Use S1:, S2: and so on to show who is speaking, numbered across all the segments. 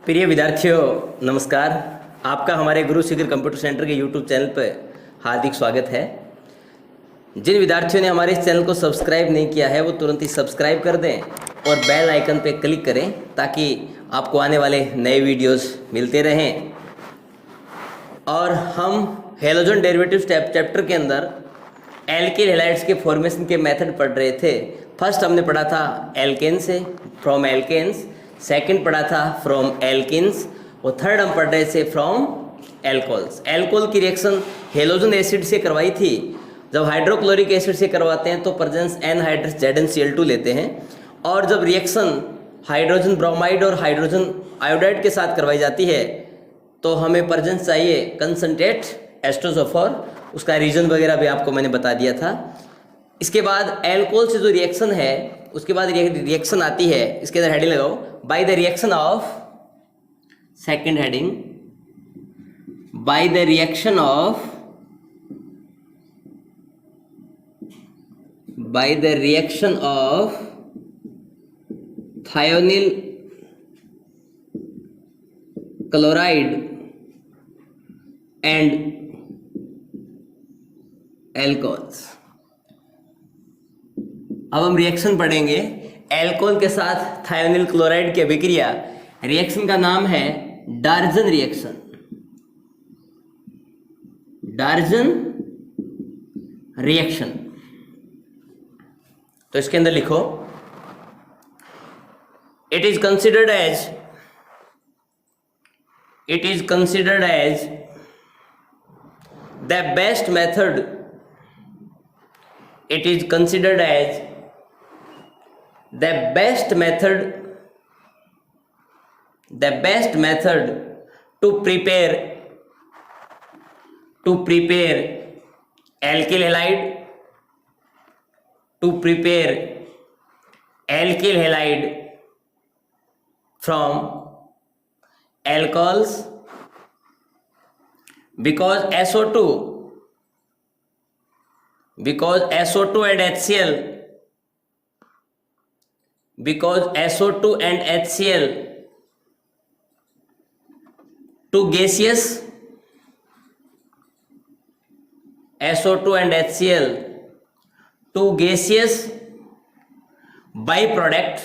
S1: प्रिय विद्यार्थियों नमस्कार। आपका हमारे गुरु शिखर कंप्यूटर सेंटर के यूट्यूब चैनल पर हार्दिक स्वागत है। जिन विद्यार्थियों ने हमारे इस चैनल को सब्सक्राइब नहीं किया है वो तुरंत ही सब्सक्राइब कर दें और बेल आइकन पर क्लिक करें ताकि आपको आने वाले नए वीडियोस मिलते रहें। और हम हेलोजन डेरिवेटिव चैप्टर के अंदर एल्किल हैलाइड्स के फॉर्मेशन के मेथड पढ़ रहे थे। फर्स्ट हमने पढ़ा था एल्केन से, फ्रॉम एल्केन्स। सेकंड पढ़ा था फ्रॉम एल्किन्स और थर्ड हम पढ़ रहे थे फ्रॉम एल्कोहल्स। एल्कोहल की रिएक्शन हेलोजन एसिड से करवाई थी। जब हाइड्रोक्लोरिक एसिड से करवाते हैं तो प्रेजेंस एनहाइड्रस ZnCl2 लेते हैं, और जब रिएक्शन हाइड्रोजन ब्रोमाइड और हाइड्रोजन आयोडाइड के साथ करवाई जाती है तो हमें प्रेजेंस चाहिए कंसंट्रेट एस्ट्रोसल्फर। उसका रीजन वगैरह भी आपको मैंने बता दिया था। इसके बाद एल्कोहल से जो रिएक्शन है उसके बाद रिएक्शन आती है, इसके अंदर हेडिंग लगाओ, by the reaction of, second heading, by the reaction of, by the reaction of thionyl chloride and alcohols. अब हम रिएक्शन पढ़ेंगे एल्कोहल के साथ थायोनिल क्लोराइड की अभिक्रिया। रिएक्शन का नाम है डार्जन रिएक्शन। डार्जन रिएक्शन। तो इसके अंदर लिखो, it is considered as the best method, it is considered as the best method to prepare alkyl halide from alcohols, because SO2 and HCl, two gaseous, SO2 and HCl, two gaseous byproduct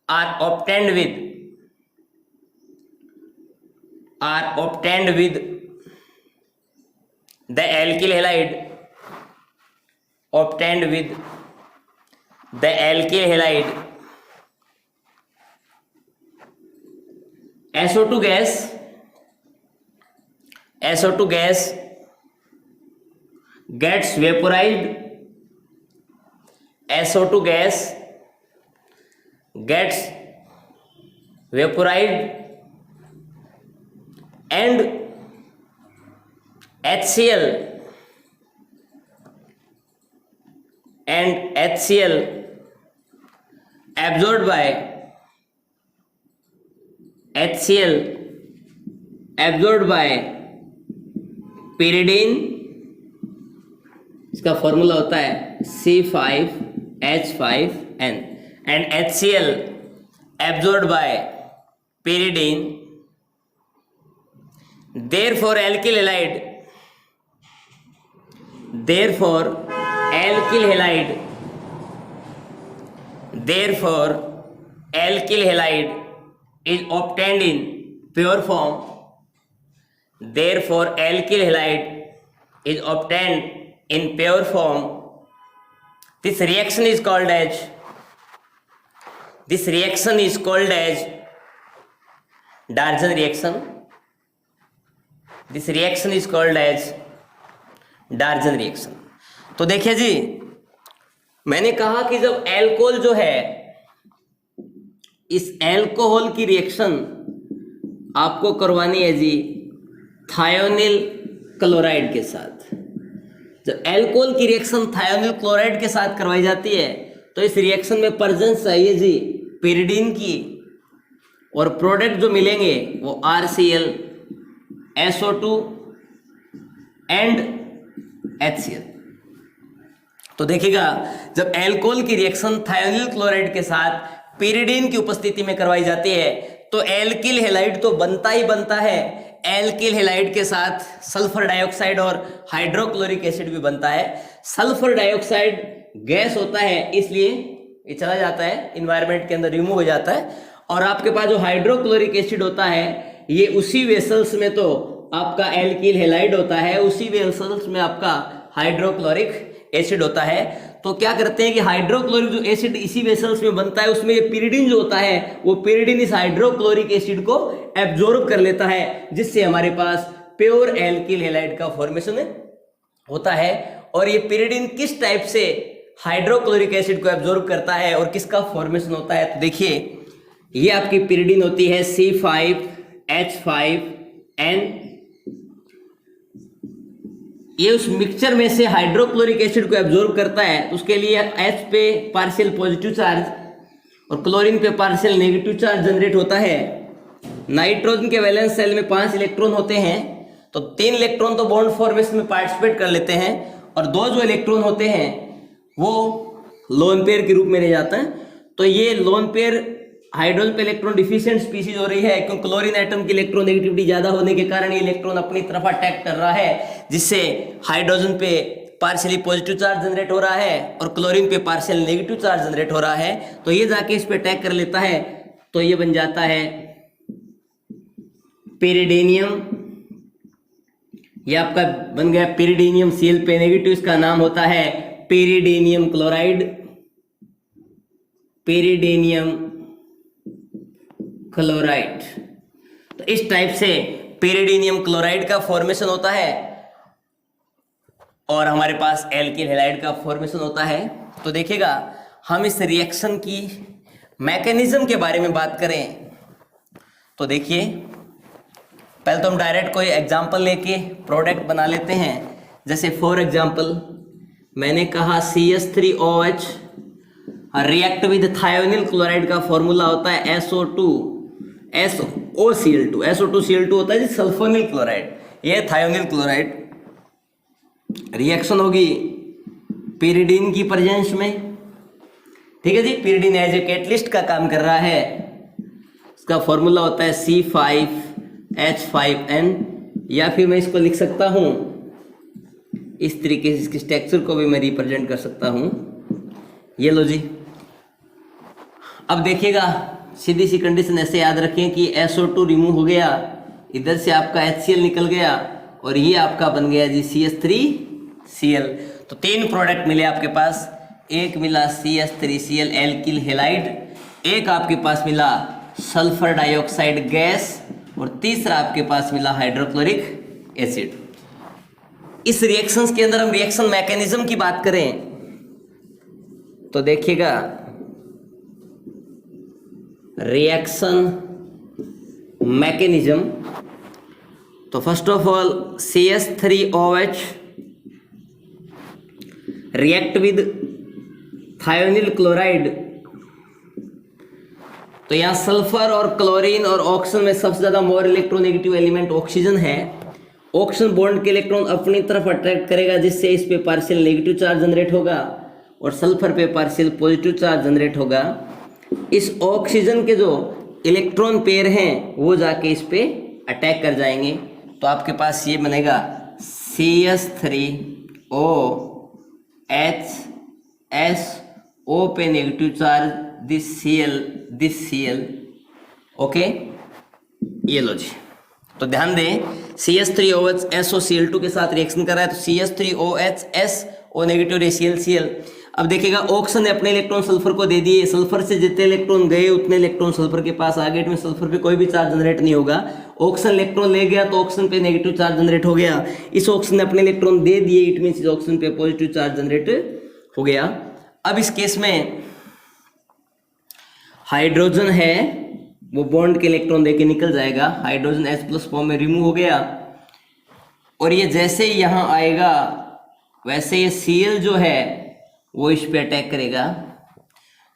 S1: are obtained with the alkyl halide, SO2 gas gets vaporized, SO2 gas gets vaporized and HCl absorbed by pyridine, इसका formula होता है C5H5N, and HCl absorbed by pyridine. Therefore alkyl halide is obtained in pure form. This reaction is called as Darjan reaction. This reaction is called as डार्जन reaction. तो देखिए जी, मैंने कहा कि जब alcohol जो है, इस एल्कोहल की रिएक्शन आपको करवानी है जी थायोनिल क्लोराइड के साथ। जब एल्कोहल की रिएक्शन थायोनिल क्लोराइड के साथ करवाई जाती है तो इस रिएक्शन में प्रेजेंस चाहिए जी pyridine की, और प्रोडक्ट जो मिलेंगे वो RCl, SO2 एंड HCl। तो देखिएगा, जब एल्कोहल की रिएक्शन थायोनिल क्लोराइड के साथ pyridine की उपस्थिति में करवाई जाती है तो एल्किल हैलाइड तो बनता ही बनता है, एल्किल हैलाइड के साथ सल्फर डाइऑक्साइड और हाइड्रोक्लोरिक एसिड भी बनता है। सल्फर डाइऑक्साइड गैस होता है, इसलिए ये चला जाता है इन्वायरमेंट के अंदर, रिमूव हो जाता है। और आपके पास जो हाइड्रोक्लोरिक एसिड होता है ये उसी वेसल्स में तो आपका एल्किल हैलाइड होता है, उसी वेसल्स में आपका हाइड्रोक्लोरिक एसिड होता है। तो क्या करते हैं कि हाइड्रोक्लोरिक जो एसिड इसी वेसल्स में बनता है उसमें ये pyridine जो होता है वो pyridine इस हाइड्रोक्लोरिक एसिड को एब्जॉर्ब कर लेता है, जिससे हमारे पास प्योर एल्किल हैलाइड का फॉर्मेशन होता है। और ये pyridine किस टाइप से हाइड्रोक्लोरिक एसिड को एब्जॉर्ब करता है और किसका फॉर्मेशन होता है, तो देखिए ये आपकी pyridine होती है C5H5N। ये उस मिक्सचर में से हाइड्रोक्लोरिक एसिड को एब्जॉर्ब करता है, तो उसके लिए H पे पार्शियल पॉजिटिव चार्ज और क्लोरीन पे पार्शियल नेगेटिव चार्ज जनरेट होता है। नाइट्रोजन के वैलेंस सेल में 5 इलेक्ट्रॉन होते हैं, तो 3 इलेक्ट्रॉन तो बॉन्ड फॉर्मेशन में पार्टिसिपेट कर लेते हैं और 2 जो इलेक्ट्रॉन होते हैं वो लोन पेयर के रूप में रह जाते हैं। तो ये लोन पेयर हाइड्रोजन पे इलेक्ट्रॉन डिफिशिएंट स्पीशीज हो रही है, क्योंकि क्लोरीन एटम की इलेक्ट्रोनेगेटिविटी ज्यादा होने के कारण ये इलेक्ट्रॉन अपनी तरफ अटैक कर रहा है, जिससे हाइड्रोजन पे पार्शियली पॉजिटिव चार्ज जनरेट हो रहा है और क्लोरीन पे पार्शियल नेगेटिव चार्ज जनरेट हो रहा है। तो ये जाके इस पे अटैक कर लेता है, तो ये बन जाता है पेरिडीनियम। ये आपका बन गया पेरिडीनियम Cl पे नेगेटिव, इसका नाम होता है पेरिडीनियम क्लोराइड, पेरिडीनियम क्लोराइड। तो इस टाइप से पेरिडीनियम क्लोराइड का फॉर्मेशन होता है और हमारे पास एल्किल हैलाइड का फॉर्मेशन होता है। तो देखिएगा, हम इस रिएक्शन की मैकेनिज्म के बारे में बात करें तो देखिए, पहले तो हम डायरेक्ट कोई एग्जांपल लेके प्रोडक्ट बना लेते हैं। जैसे फॉर एग्जांपल मैंने कहा CH3OH react with thionyl chloride का फॉर्मूला होता है SO2 SO2Cl2 होता है जी सल्फोनिल क्लोराइड, ये थायोनिल क्लोराइड। रिएक्शन होगी pyridine की प्रेजेंस में, ठीक है जी। pyridine एज ए कैटलिस्ट का काम कर रहा है, इसका फॉर्मूला होता है C5H5N, या फिर मैं इसको लिख सकता हूं इस तरीके से, इसकी स्ट्रक्चर को भी मैं रिप्रेजेंट कर सकता हूं। ये लो जी। अब देखिएगा, सीधी सी कंडीशन ऐसे याद रखें कि SO2 रिमूव हो गया, इधर से आपका HCl निकल गया और ये आपका बन गया जी CH3Cl। तो 3 प्रोडक्ट मिले आपके पास, एक मिला CH3Cl एल्किल हैलाइड, एक आपके पास मिला सल्फर डाइऑक्साइड गैस और तीसरा आपके पास मिला हाइड्रोक्लोरिक एसिड। इस रिएक्शंस के अंदर हम रिएक्शन मैकेनिज्म की बात करें तो देखिएगा, रिएक्शन मैकेनिज्म, तो first of all CH3OH react with thionyl chloride. तो यहाँ सल्फर और क्लोरीन और ऑक्सीजन में सबसे ज्यादा मोर इलेक्ट्रोनेगेटिव एलिमेंट ऑक्सीजन है। ऑक्सीजन बॉन्ड के इलेक्ट्रॉन अपनी तरफ अट्रैक्ट करेगा, जिससे इस पे पार्शियल नेगेटिव चार्ज जनरेट होगा और सल्फर पे पार्शियल पॉजिटिव चार्ज जनरेट होगा। इस ऑक्सीजन के जो इलेक्ट्रॉन पेयर हैं वो जाके इस पे अटैक कर जाएंगे, तो आपके पास ये बनेगा CH3OH SO पे negative charge, this Cl, okay. ये लो जी। तो ध्यान दें, CH3OH SOCl2 के साथ रिएक्शन कर रहा है, तो CH3OH SO नेगेटिव Cl। अब देखिएगा, ऑक्सीजन ने अपने इलेक्ट्रॉन सल्फर को दे दिए, सल्फर से जितने इलेक्ट्रॉन गए उतने इलेक्ट्रॉन सल्फर के पास आ गए, सल्फर पे कोई भी चार्ज जनरेट नहीं होगा। ऑक्सीजन इलेक्ट्रॉन ले गया तो ऑक्सीजन पे नेगेटिव चार्ज जनरेट हो गया। इस ऑक्सीजन ने अपने इलेक्ट्रॉन दे दिए, इट मींस इस ऑक्सीजन पे पॉजिटिव चार्ज जनरेट हो गया। अब इस केस में हाइड्रोजन है वो बॉन्ड के इलेक्ट्रॉन देके निकल जाएगा, हाइड्रोजन H+ फॉर्म में रिमूव हो गया और ये जैसे ही यहाँ आएगा वैसे ये Cl जो है वो इस पे अटैक करेगा।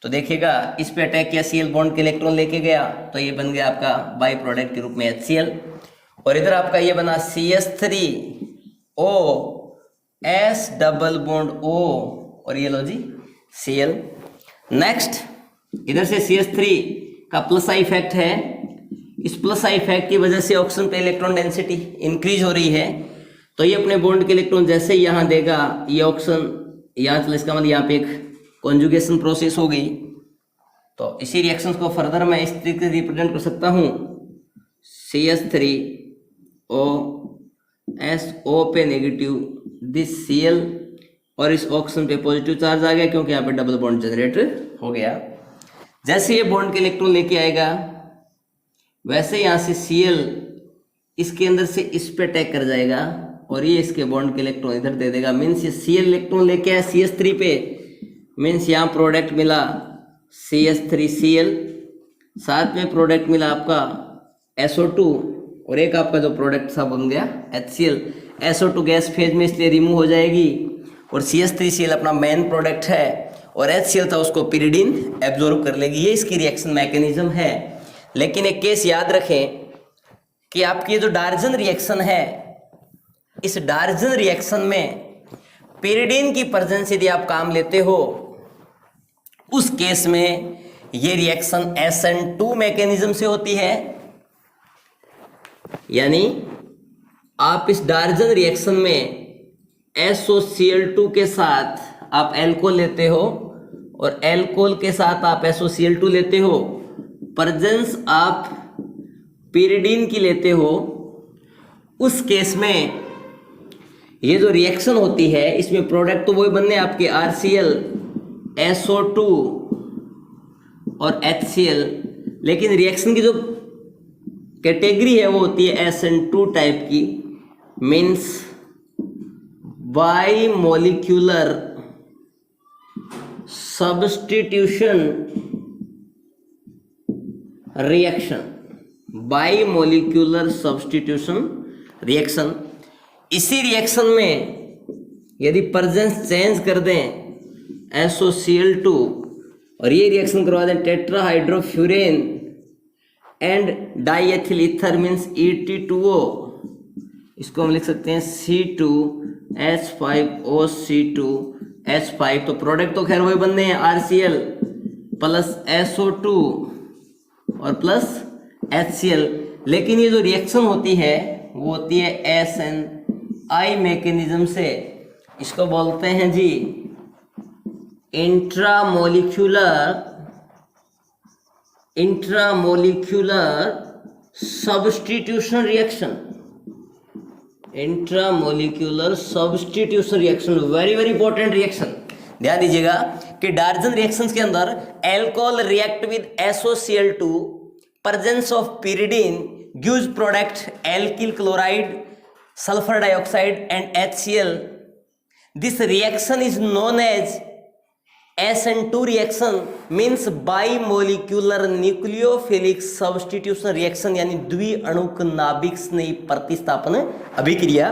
S1: तो देखिएगा, इस पे अटैक किया, Cl बॉन्ड के इलेक्ट्रॉन लेके गया, तो ये बन गया आपका बाई प्रोडक्ट के रूप में HCl। और इधर आपका ये बना CH3O S double bond O और ये लो जी Cl। नेक्स्ट इधर से CH3 का प्लस आई इफेक्ट है, इस प्लस आई इफेक्ट की वजह से ऑक्सीजन पे इलेक्ट्रॉन डेंसिटी इंक्रीज हो रही है, तो ये अपने बॉन्ड के इलेक्ट्रॉन जैसे ही यहाँ देगा ये ऑक्सीजन यहाँ चला, इसका मतलब यहाँ पे एक कॉन्जुगेशन प्रोसेस हो गई। तो इसी रिएक्शन को फर्दर मैं इस तरीके से रिप्रेजेंट कर सकता हूँ, CH3OSO पे नेगेटिव दिस Cl और इस ऑक्सीजन पे पॉजिटिव चार्ज आ गया क्योंकि यहाँ पे डबल बॉन्ड जनरेट हो गया। जैसे ये बॉन्ड के इलेक्ट्रॉन लेके आएगा वैसे यहाँ से Cl इसके अंदर से इस पे अटैक कर जाएगा और ये इसके बॉन्ड के इलेक्ट्रॉन इधर दे देगा। मीन्स ये Cl इलेक्ट्रॉन लेके आया CH3 पे, मीन्स यहाँ प्रोडक्ट मिला CH3Cl, साथ में प्रोडक्ट मिला आपका SO2 और एक आपका जो प्रोडक्ट था बन गया HCl। SO2 गैस फेज में इसलिए रिमूव हो जाएगी और CH3Cl अपना मेन प्रोडक्ट है और HCl था उसको पिरिडीन एब्जॉर्ब कर लेगी। ये इसकी रिएक्शन मैकेनिज्म है। लेकिन एक केस याद रखें कि आपकी ये जो डार्जन रिएक्शन है, इस डार्जन रिएक्शन में पिरिडीन की प्रेजेंस यदि आप काम लेते हो उस केस में ये रिएक्शन SN2 मैकेनिज्म से होती है। यानी आप इस डार्जन रिएक्शन में SOCl2 के साथ आप एल्कोहल लेते हो और एल्कोहल के साथ आप SOCl2 लेते हो, प्रेजेंस आप पिरिडीन की लेते हो, उस केस में ये जो रिएक्शन होती है इसमें प्रोडक्ट तो वही बनने आपके RCl, SO2 और HCl, लेकिन रिएक्शन की जो कैटेगरी है वो होती है SN2 टाइप की। Means by molecular substitution reaction, by molecular substitution reaction. इसी रिएक्शन में यदि प्रेजेंस चेंज कर दें SOCl2 और ये रिएक्शन करवा दें tetrahydrofuran and diethyl ether means ET2O, इसको हम लिख सकते हैं C2H5OC2H5। तो प्रोडक्ट तो खैर वही बनने हैं RCl प्लस SO2 और प्लस HCl, लेकिन ये जो रिएक्शन होती है वो होती है SNI मैकेनिज्म से। इसको बोलते हैं जी intramolecular substitution reaction. Intramolecular substitution reaction very very important reaction. ध्यान दीजिएगा कि डार्जन रिएक्शंस के अंदर alcohol react with SOCl2, presence of pyridine gives product alkyl chloride, sulphur dioxide and HCl। This reaction is known as SN2 reaction means bimolecular nucleophilic substitution reaction, यानी द्विअणुक नाभिक स्नेही प्रतिस्थापन अभिक्रिया।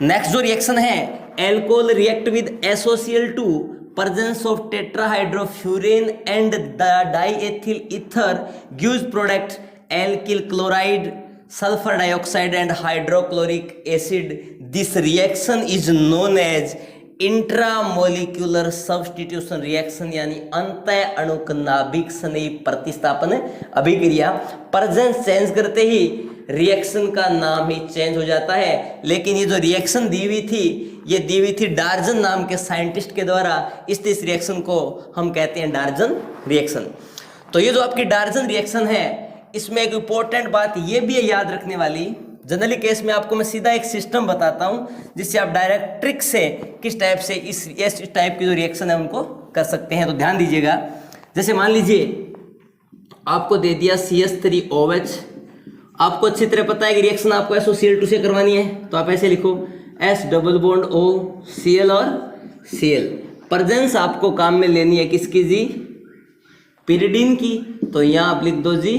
S1: नेक्स्ट जो reaction है alcohol react with SOCl2, presence of tetrahydrofuran and diethyl ether gives product alkyl chloride, sulphur dioxide and hydrochloric acid. This reaction is known as intramolecular substitution reaction, यानी अंतः अणुक नाभिक स्नेही प्रतिस्थापन अभिक्रिया। प्रेजेंस चेंज करते ही reaction का नाम ही change हो जाता है। लेकिन ये जो रिएक्शन दी हुई थी ये दी हुई थी डार्जन नाम के साइंटिस्ट के द्वारा, इसलिए इस रिएक्शन को हम कहते हैं डार्जन रिएक्शन। तो ये जो आपकी डार्जन रिएक्शन है इसमें एक इंपॉर्टेंट बात ये भी है याद रखने वाली। जनरली केस में आपको मैं सीधा एक सिस्टम बताता हूं जिससे आप डायरेक्ट ट्रिक से किस टाइप से इस टाइप की जो रिएक्शन है उनको कर सकते हैं। तो ध्यान दीजिएगा, जैसे मान लीजिए आपको दे दिया CH3OH, आपको अच्छी तरह पता है कि रिएक्शन आपको SOCl2 से करवानी है, तो आप ऐसे लिखो S double bond O Cl और Cl। प्रेजेंस आपको काम में लेनी है किसकी जी, पिरिडीन की, तो यहाँ आप लिख दो जी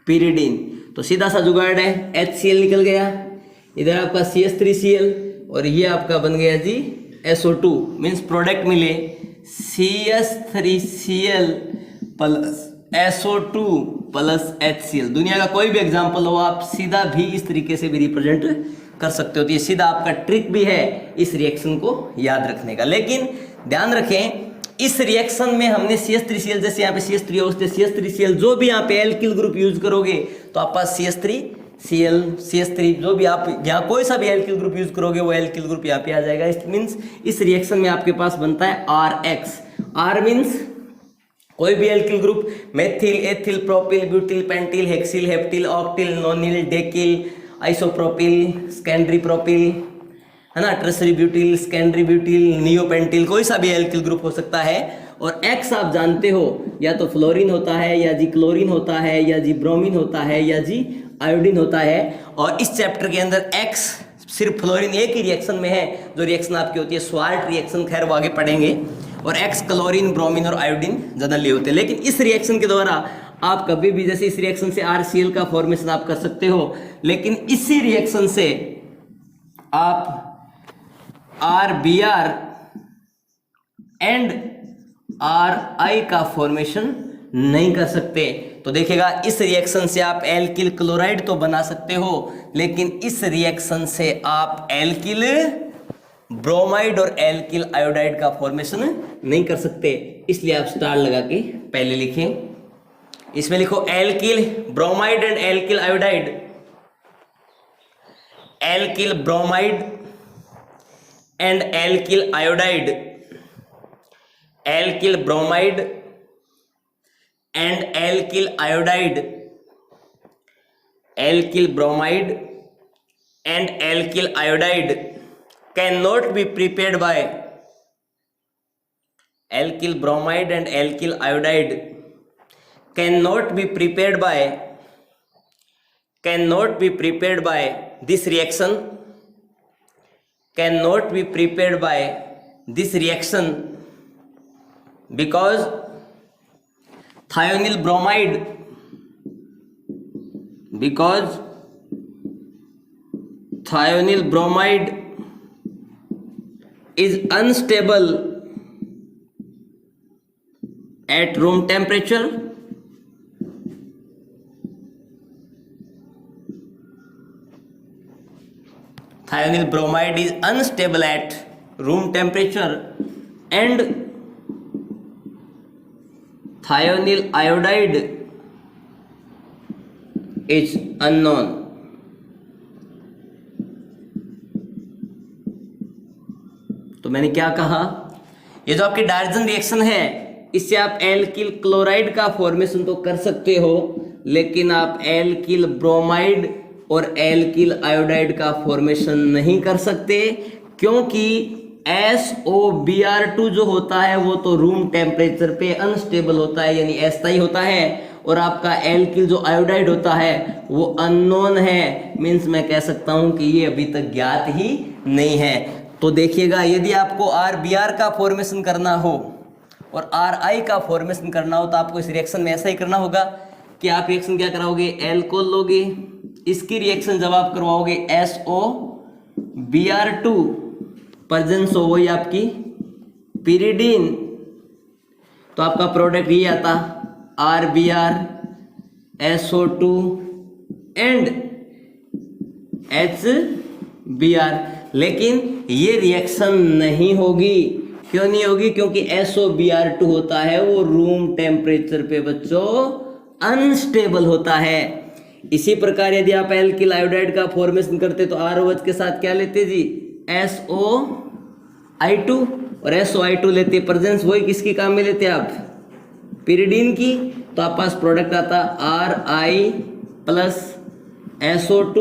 S1: पिरिडीन। तो सीधा सा जुगाड़ है, HCl निकल गया, इधर आपका CH3Cl और ये आपका बन गया जी SO2, मीन्स प्रोडक्ट मिले CH3Cl plus SO2 plus HCl। दुनिया का कोई भी एग्जाम्पल हो आप सीधा भी इस तरीके से भी रिप्रेजेंट कर सकते हो। तो ये सीधा आपका ट्रिक भी है इस रिएक्शन को याद रखने का। लेकिन ध्यान रखें इस रिएक्शन में हमने CH3Cl, जैसे यहाँ पे CH3 है उससे CH3Cl, जो भी यहाँ पे एल्किल ग्रुप यूज करोगे तो आप पास CH3Cl CH3 जो भी आप यहाँ कोई सा भी एल्किल ग्रुप यूज करोगे वो एल्किल ग्रुप यहाँ पे आ जाएगा। इट मीन्स इस रिएक्शन में आपके पास बनता है RH। R मीन्स कोई भी alkyl group, methyl, ethyl, propyl, butyl, pentyl, hexyl, heptyl, octyl, nonyl, decyl, isopropyl, secondary propyl, है ना, tertiary butyl, secondary butyl, neopentyl, कोई सा भी एल्किल ग्रुप हो सकता है। और X आप जानते हो या तो फ्लोरीन होता है या जी क्लोरीन होता है या जी ब्रोमीन होता है या जी आयोडीन होता है। और इस चैप्टर के अंदर X सिर्फ फ्लोरीन एक ही रिएक्शन में है, जो रिएक्शन आपकी होती है स्वाल्ट रिएक्शन, खैर वो आगे पढ़ेंगे। और X क्लोरीन, ब्रोमीन और आयोडीन जनरली होते हैं। लेकिन इस रिएक्शन के द्वारा आप कभी भी, जैसे इस रिएक्शन से RCl का फॉर्मेशन आप कर सकते हो, लेकिन इसी रिएक्शन से आप RBr एंड RI का फॉर्मेशन नहीं कर सकते। तो देखिएगा इस रिएक्शन से आप एल्किल क्लोराइड तो बना सकते हो, लेकिन इस रिएक्शन से आप एल्किल ब्रोमाइड और एल्किल आयोडाइड का फॉर्मेशन नहीं कर सकते। इसलिए आप स्टार लगा के पहले लिखें। इसमें लिखो alkyl bromide and alkyl iodide, alkyl bromide and alkyl iodide, alkyl bromide and alkyl iodide, alkyl bromide and alkyl iodide cannot be prepared by, alkyl bromide and alkyl iodide cannot be prepared by this reaction, cannot be prepared by this reaction because thionyl bromide, because thionyl bromide is unstable at room temperature, thionyl bromide is unstable at room temperature and thionyl iodide is unknown। तो मैंने क्या कहा, ये जो आपकी diversion reaction है इससे आप एल्किल क्लोराइड का फॉर्मेशन तो कर सकते हो, लेकिन आप एल्किल ब्रोमाइड और एल्किल आयोडाइड का फॉर्मेशन नहीं कर सकते, क्योंकि SOBr2 जो होता है वो तो रूम टेम्परेचर पे अनस्टेबल होता है, यानी अस्थायी होता है। और आपका एल्किल जो आयोडाइड होता है वो अननोन है, मीन्स मैं कह सकता हूं कि ये अभी तक ज्ञात ही नहीं है। तो देखिएगा यदि आपको RBr का फॉर्मेशन करना हो और RI का फॉर्मेशन करना हो तो आपको इस रिएक्शन में ऐसा ही करना होगा कि आप रिएक्शन क्या कराओगे, एल्कोहल लोगे, इसकी रिएक्शन जब आप करवाओगे SOBr2 प्रेजेंस हो वही आपकी पिरिडीन, तो आपका प्रोडक्ट ये आता RBr SO2 एंड HBr। लेकिन ये रिएक्शन नहीं होगी, क्यों नहीं होगी, क्योंकि SOBr2 होता है वो रूम टेम्परेचर पे बच्चों अनस्टेबल होता है। इसी प्रकार यदि आप एल्किल आयोडाइड का फॉर्मेशन करते तो ROH के साथ क्या लेते जी, SOI2, और SOI2 लेते प्रेजेंस वही किसकी काम में लेते आप, पिरिडीन की। तो आप पास प्रोडक्ट आता RI प्लस SO2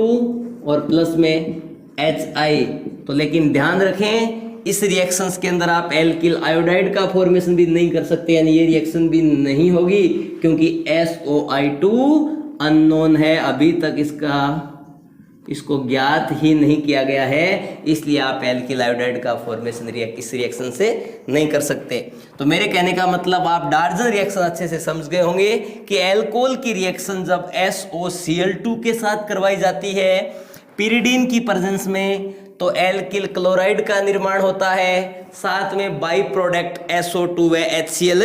S1: और प्लस में HI। तो लेकिन ध्यान रखें इस रिएक्शंस के अंदर आप एल्किल आयोडाइड का फॉर्मेशन भी नहीं कर सकते, यानी ये रिएक्शन भी नहीं होगी, क्योंकि SOI2 अननोन है, अभी तक इसको ज्ञात ही नहीं किया गया है, इसलिए आप एल्किल आयोडाइड का फॉर्मेशन इस रिएक्शन से नहीं कर सकते। तो मेरे कहने का मतलब आप डार्जन रिएक्शन अच्छे से समझ गए होंगे कि एल्कोहल की रिएक्शन जब SOCl2 के साथ करवाई जाती है पिरिडीन की प्रेजेंस में, तो एल्किल क्लोराइड का निर्माण होता है, साथ में बाई प्रोडक्ट SO2 व HCl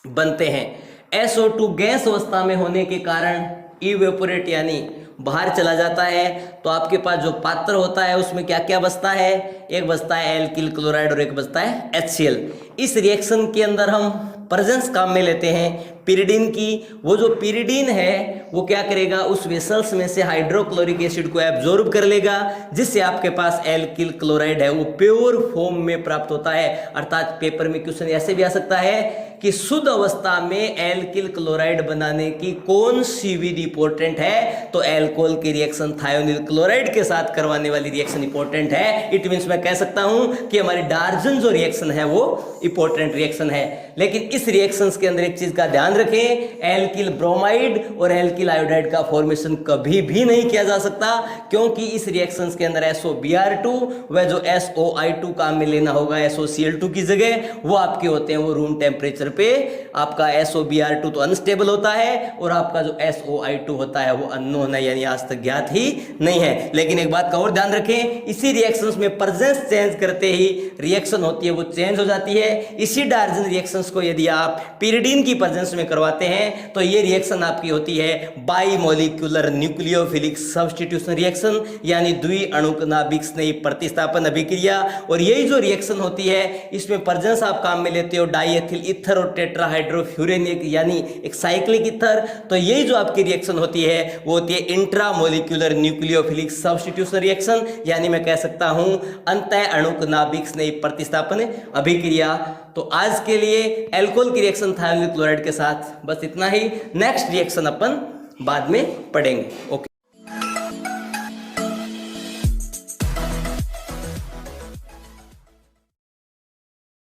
S1: बनते हैं। SO2 गैस अवस्था में होने के कारण इवेपोरेट यानी बाहर चला जाता है। तो आपके पास जो पात्र होता है उसमें क्या क्या बचता है, एक बचता है एल्किल क्लोराइड और एक बचता है HCl। इस रिएक्शन के अंदर हम प्रेजेंस काम में लेते हैं पिरिडीन की। वो जो पिरिडीन है वो क्या करेगा, उस वेसल्स में से हाइड्रोक्लोरिक एसिड को एब्जॉर्ब कर लेगा, जिससे आपके पास एल्किल क्लोराइड है वो प्योर फॉर्म में प्राप्त होता है। अर्थात पेपर में क्वेश्चन ऐसे भी आ सकता है कि शुद्ध अवस्था में एल्किल क्लोराइड बनाने की कौन सी विधि इंपॉर्टेंट है, तो एल्कोहल की रिएक्शन थायोनिल क्लोराइड के साथ करवाने वाली रिएक्शन इंपॉर्टेंट है। इट मींस मैं कह सकता हूं कि हमारी डार्जन जो रिएक्शन है वो इंपॉर्टेंट रिएक्शन है। लेकिन इस रिएक्शंस के अंदर एक चीज का ध्यान रखें, एल्किल ब्रोमाइड और एल्किल आयोडाइड का फॉर्मेशन कभी भी नहीं किया जा सकता, क्योंकि इस रिएक्शंस के अंदर SOBr2 व जो SOI2 काम में लेना होगा SOCl2 की जगह, वो आपके होते हैं वो रूम टेम्परेचर पे आपका SOBr2 तो अनस्टेबल होता है और आपका जो SOI2 होता है वो अननोन है, यानी आज तक ज्ञात ही नहीं है। लेकिन एक बात का और ध्यान रखें, इसी रिएक्शंस में प्रेजेंस चेंज करते ही रिएक्शन होती है वो चेंज हो जाती है। इसी डार्जन रिएक्शंस को यदि आप पिरिडीन की प्रेजेंस में करवाते हैं तो ये रिएक्शन आपकी होती है बाइमोलिक्यूलर न्यूक्लियोफिलिक सब्स्टिट्यूशन रिएक्शन, यानी द्विअणुक नाभिक स्नेही प्रतिस्थापन अभिक्रिया। और यही जो रिएक्शन होती है इसमें प्रेजेंस आप काम में लेते हो डाइएथिल ईथर और टेट्राहाइड्रोफ्यूरेन यानी एक साइक्लिक ईथर। तो यही जो आपकी रिएक्शन होती है वो होती है इंट्रामोलिक्यूलर न्यूक्लियोफिलिक सब्स्टिट्यूशन रिएक्शन, यानी मैं कह सकता हूं अंतः अणुक नाभिक स्नेही प्रतिस्थापन अभिक्रिया। तो आज के लिए एल्कोहल की रिएक्शन थायोनिल क्लोराइड के साथ बस इतना ही। नेक्स्ट रिएक्शन अपन बाद में पढ़ेंगे। ओके।